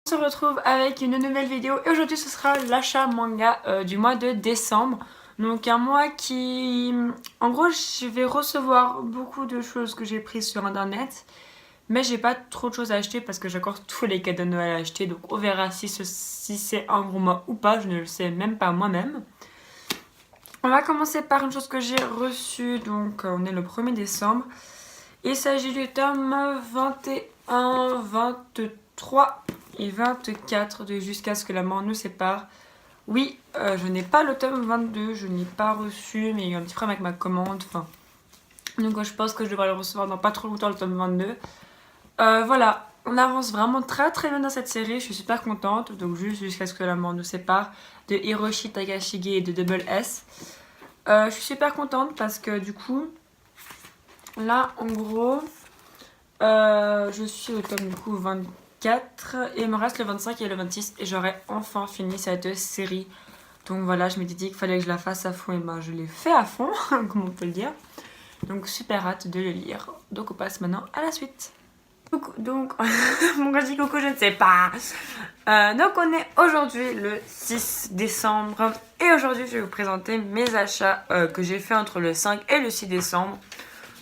On se retrouve avec une nouvelle vidéo et aujourd'hui ce sera l'achat manga du mois de décembre. Donc un mois qui... En gros je vais recevoir beaucoup de choses que j'ai prises sur internet. Mais j'ai pas trop de choses à acheter parce que j'ai encore tous les cadeaux de Noël à acheter. Donc on verra si c'est un gros mois ou pas, je ne le sais même pas moi-même. On va commencer par une chose que j'ai reçue, donc on est le 1er décembre. Il s'agit du tome 21, 23 et 24 de Jusqu'à ce que la mort nous sépare. Oui, je n'ai pas le tome 22, je n'ai pas reçu, mais il y a eu un petit problème avec ma commande. Donc je pense que je devrais le recevoir dans pas trop longtemps, le tome 22. Voilà, on avance vraiment très très bien dans cette série, je suis super contente. Donc juste Jusqu'à ce que la mort nous sépare, de Hiroshi Takashige et de Double S. Je suis super contente parce que du coup, là en gros, je suis au tome du coup 24 et il me reste le 25 et le 26 et j'aurai enfin fini cette série. Donc voilà, je m'étais dit qu'il fallait que je la fasse à fond et ben je l'ai fait à fond, comme on peut le dire. Donc super hâte de le lire. Donc on passe maintenant à la suite. Donc, mon gars dit coucou, je ne sais pas. Donc on est aujourd'hui le 6 décembre et aujourd'hui je vais vous présenter mes achats que j'ai fait entre le 5 et le 6 décembre.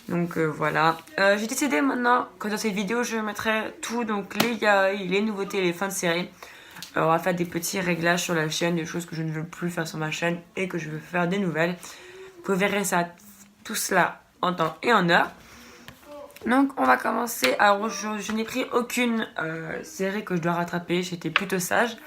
Donc voilà, j'ai décidé maintenant que dans cette vidéo je mettrai tout, donc les yaoi, les nouveautés, les fins de série. On va faire des petits réglages sur la chaîne, des choses que je ne veux plus faire sur ma chaîne et que je veux faire des nouvelles. Vous verrez ça, tout cela en temps et en heure. Donc on va commencer. Alors je n'ai pris aucune série que je dois rattraper, j'étais plutôt sage.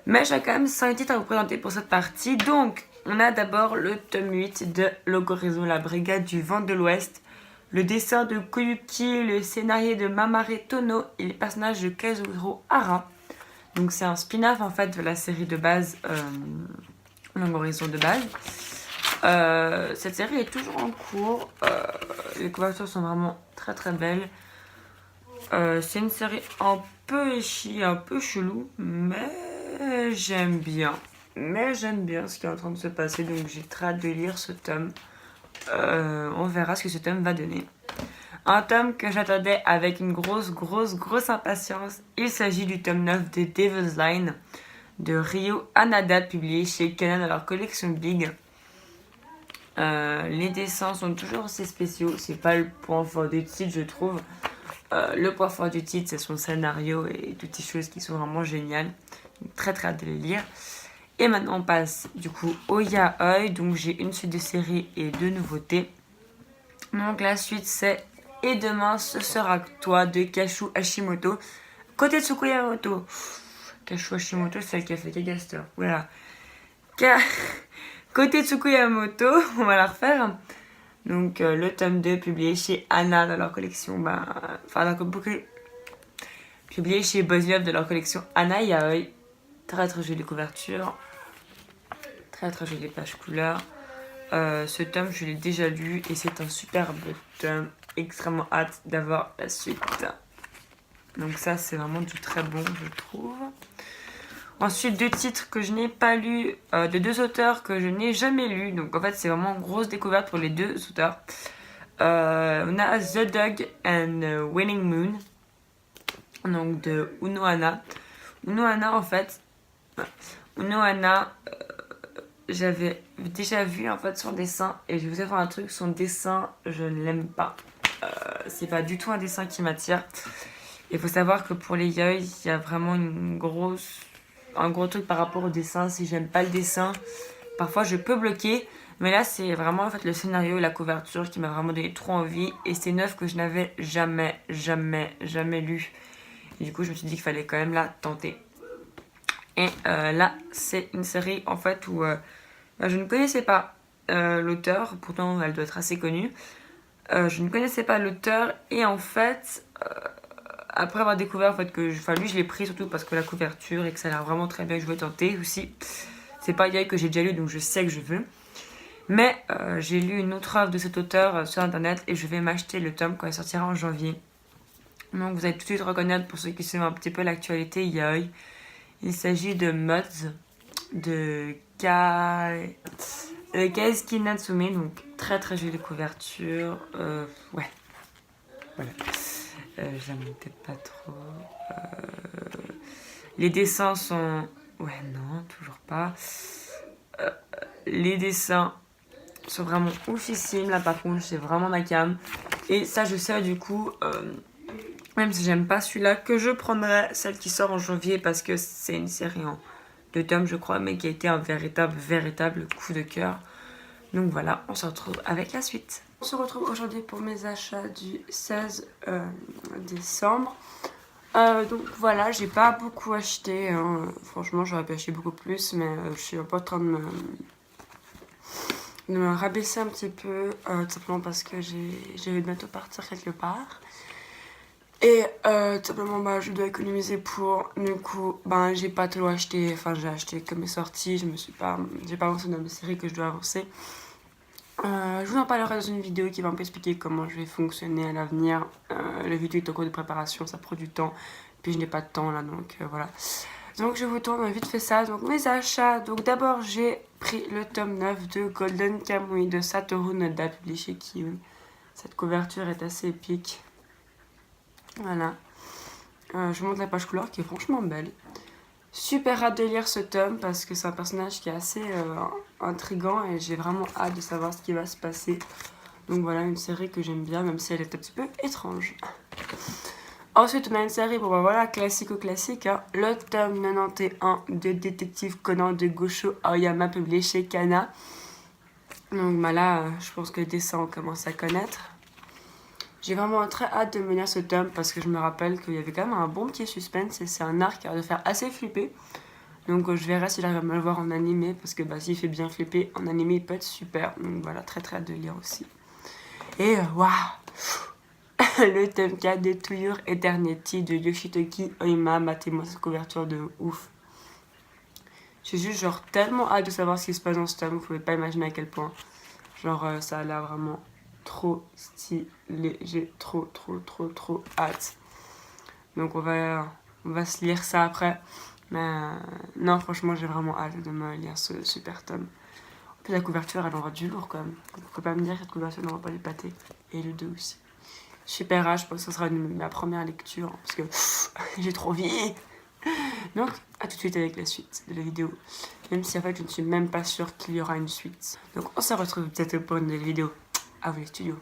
Mais j'ai quand même 5 titres à vous présenter pour cette partie. Donc on a d'abord le tome 8 de Logorizo, la brigade du vent de l'Ouest. Le dessin de Koyuki, le scénario de Mamare Tono et les personnages de Kazuhiro Hara. Donc c'est un spin-off en fait de la série de base, Logorizo de base. Cette série est toujours en cours. Les couvertures sont vraiment très très belles. C'est une série un peu échie, un peu chelou, mais j'aime bien. Mais j'aime bien ce qui est en train de se passer, donc j'ai très hâte de lire ce tome. On verra ce que ce tome va donner. Un tome que j'attendais avec une grosse impatience. Il s'agit du tome 9 de Devil's Line de Ryo Hanada, publié chez Kanan dans leur collection Big. Les dessins sont toujours assez spéciaux, c'est pas le point fort du titre, je trouve. Le point fort du titre, c'est son scénario et toutes ces choses qui sont vraiment géniales. Donc, très hâte de les lire. Et maintenant, on passe du coup au yaoi. Donc, j'ai une suite de séries et deux nouveautés. Donc, la suite, c'est Et demain, ce sera toi de Kashu Hashimoto. Côté Tsukuyamoto. Kashu Hashimoto, c'est celle qui a fait Kagaster. Voilà. Côté Tsukuyamoto, on va la refaire. Donc le tome 2 publié chez Anna dans leur collection, publié chez Boys Love de leur collection Anna Yaoi. Très jolie couverture, très jolie page couleur. Ce tome je l'ai déjà lu et c'est un superbe tome, extrêmement hâte d'avoir la suite. Donc ça c'est vraiment du très bon je trouve. Ensuite, deux titres que je n'ai pas lus, de deux auteurs que je n'ai jamais lus. Donc en fait, c'est vraiment une grosse découverte pour les deux auteurs. On a The Dog and Winning Moon, donc de Unohana. Unohana, en fait, Unohana, j'avais déjà vu en fait son dessin et je vais vous dire un truc, son dessin, je ne l'aime pas. C'est pas du tout un dessin qui m'attire. Il faut savoir que pour les yaoi, il y a vraiment un gros truc par rapport au dessin. Si j'aime pas le dessin, parfois je peux bloquer. Mais là, c'est vraiment en fait le scénario et la couverture qui m'a vraiment donné trop envie. Et c'est une œuvre que je n'avais jamais lu. Et du coup, je me suis dit qu'il fallait quand même la tenter. Et là, c'est une série en fait où je ne connaissais pas l'auteur. Pourtant, elle doit être assez connue. Je ne connaissais pas l'auteur. Et en fait... après avoir découvert en fait que lui je l'ai pris surtout parce que la couverture et que ça a l'air vraiment très bien, que je veux tenter aussi. C'est pas yaoi que j'ai déjà lu donc je sais que je veux. Mais j'ai lu une autre œuvre de cet auteur sur internet et je vais m'acheter le tome quand il sortira en janvier. Donc vous allez tout de suite reconnaître pour ceux qui suivent un petit peu l'actualité yaoi. Il s'agit de Mods de Kaesuke Natsume, donc très jolie couverture. Ouais. Voilà. Je la montais pas trop. Les dessins sont... Ouais, non, toujours pas. Les dessins sont vraiment oufissimes. Là, par contre, c'est vraiment ma cam. Et ça, je sais, du coup, même si j'aime pas celui-là, que je prendrai celle qui sort en janvier parce que c'est une série en 2 tomes, je crois, mais qui a été un véritable coup de cœur. Donc voilà, on se retrouve avec la suite. On se retrouve aujourd'hui pour mes achats du 16 décembre. Donc voilà, j'ai pas beaucoup acheté, hein. Franchement j'aurais pu acheter beaucoup plus, mais je suis un peu en train de me rabaisser un petit peu, tout simplement parce que j'ai bientôt partir quelque part. Et tout simplement je dois économiser pour, du coup j'ai pas tout acheté, enfin j'ai acheté comme mes sorties, j'ai pas avancé dans mes séries que je dois avancer. Je vous en parlerai dans une vidéo qui va un peu expliquer comment je vais fonctionner à l'avenir. La vidéo est en cours de préparation, ça prend du temps. Puis je n'ai pas de temps là, donc voilà. Donc je vous tourne vite fait ça. Donc mes achats. Donc d'abord j'ai pris le tome 9 de Golden Kamuy de Satoru Noda, publié chez Kiun. Cette couverture est assez épique. Voilà. Je vous montre la page couleur qui est franchement belle. Super hâte de lire ce tome parce que c'est un personnage qui est assez intriguant et j'ai vraiment hâte de savoir ce qui va se passer. Donc voilà, une série que j'aime bien, même si elle est un petit peu étrange. Ensuite, on a une série, bon voilà, classique, hein, le tome 91 de Détective Conan de Gosho Aoyama, publié chez Kana. Donc là, je pense que dès ça, on commence à connaître. J'ai vraiment très hâte de mener ce tome parce que je me rappelle qu'il y avait quand même un bon petit suspense et c'est un arc qui a de faire assez flipper. Donc je verrai si j'arrive à me le voir en animé parce que s'il fait bien flipper, en animé il peut être super. Donc voilà, très hâte de lire aussi. Et waouh, le tome 4 de To Your Eternity de Yoshitoki Oima, matez-moi cette couverture de ouf. J'ai juste genre tellement hâte de savoir ce qui se passe dans ce tome, vous pouvez pas imaginer à quel point. Genre ça a l'air vraiment trop stylé, j'ai trop hâte. Donc on va se lire ça après. Mais non, franchement j'ai vraiment hâte de me lire ce super tome. En plus la couverture elle envoie du lourd quand même. Faut pas me dire que cette couverture n'envoie pas du pâté. Et le 2 aussi. Super hâte, je pense que ce sera ma première lecture parce que j'ai trop vieilli. Donc à tout de suite avec la suite de la vidéo. Même si en fait je ne suis même pas sûre qu'il y aura une suite. Donc on se retrouve peut-être pour une nouvelle vidéo. À vous les studios.